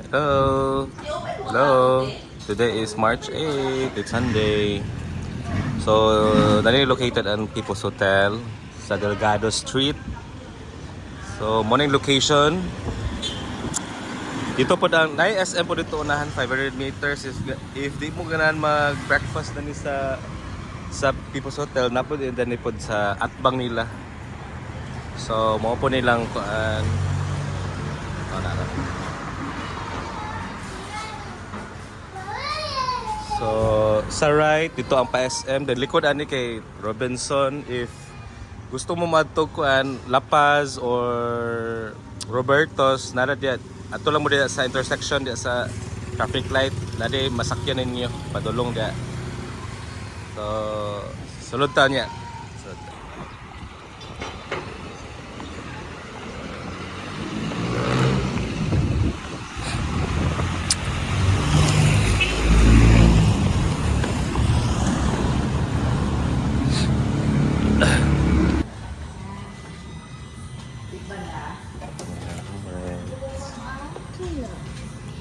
Hello. Hello. Today is March 8. It's Sunday. So, dali located ang People's Hotel sa Delgado Street. So, morning location. Dito po ang SM po dito unahan 500 meters if di mo ganan mag-breakfast na ni sa People's Hotel na po din po sa atbang nila. So, mo po nilang kuan So, sa right, dito ang pa-SM. Then, likod ani kay Robinson. If gusto mo madtog kuan La Paz or Robertos, nara diya. Ato lang mo diya sa intersection diya sa traffic light. Nadi masakyan ninyo. Padulong diya. So, sulod ta niya.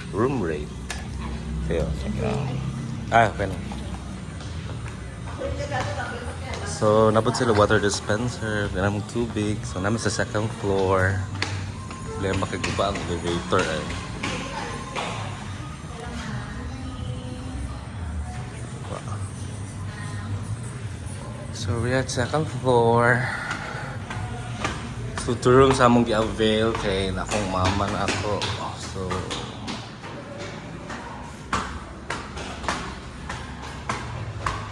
Room rate. Okay, check it out. Okay na. So, nabot sila water dispenser. Ganang tubig. So, namin sa second floor. Problema kay guba ang elevator eh. So, we're at second floor. So, turong sa among gi-avail kay nakong mama na ako. So,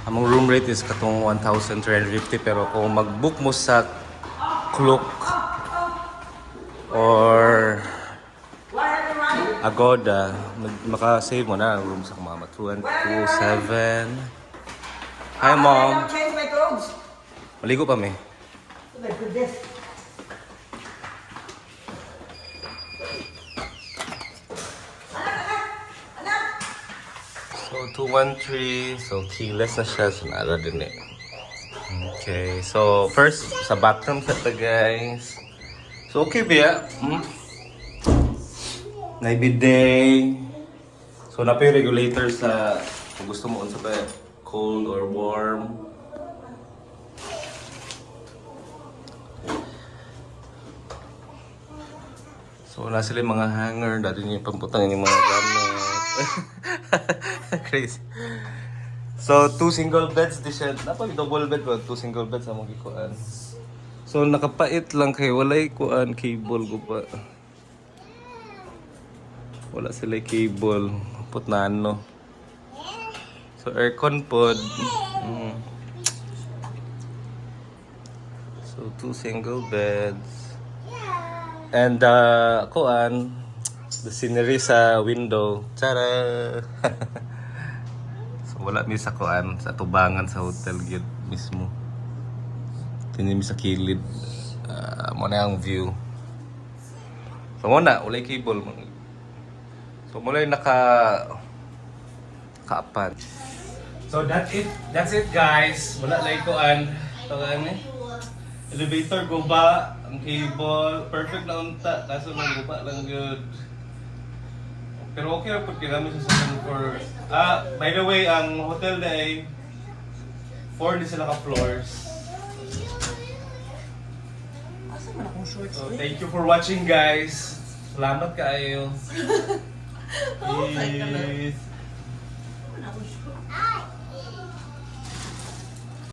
among room rate is katong 1,350 pero kung mag-book mo sa Klook or Agoda, maka-save mo na ang room sa mama. 227. Hi, Mom. Change my clothes. Maligo pa, me. Oh my goodness. So, 213. So, keyless na siya. So, nara din eh. Okay. So, first, sa bathroom sa ta, guys. So, okay ba? Naibiday. So, na yung regulator sa kung gusto mo unsa ba cold or warm. So, wala sila yung mga hanger. Dati niyo pamputang yung mga gamit. Crazy. So, 2 single beds di siya. Napag double bed ba? 2 single beds ang magikuan. So, nakapait lang kay walay kuan cable ko pa. Wala sila cable. Put na ano. So, aircon pod. So, 2 single beds. And kuan, the scenery sa window. Tara! So, wala mi sa kuan, sa tubangan sa hotel gyud mismo. Tinimi sa kilid. Mo na ang view. So, muna, walay cable. So, mula yung kaapan. So, that's it guys. Wala lang kuan. Tagaan eh. Elevator guba, ang cable, perfect na unta, kaso lang guba lang good. Pero okay lang po kinami sa second floor. By the way, ang hotel na ay 4 din sila ka-floors. Asa man akong shorts? So, thank you for watching guys. Salamat kaayo. Oh my God. Peace. Asa man akong shorts?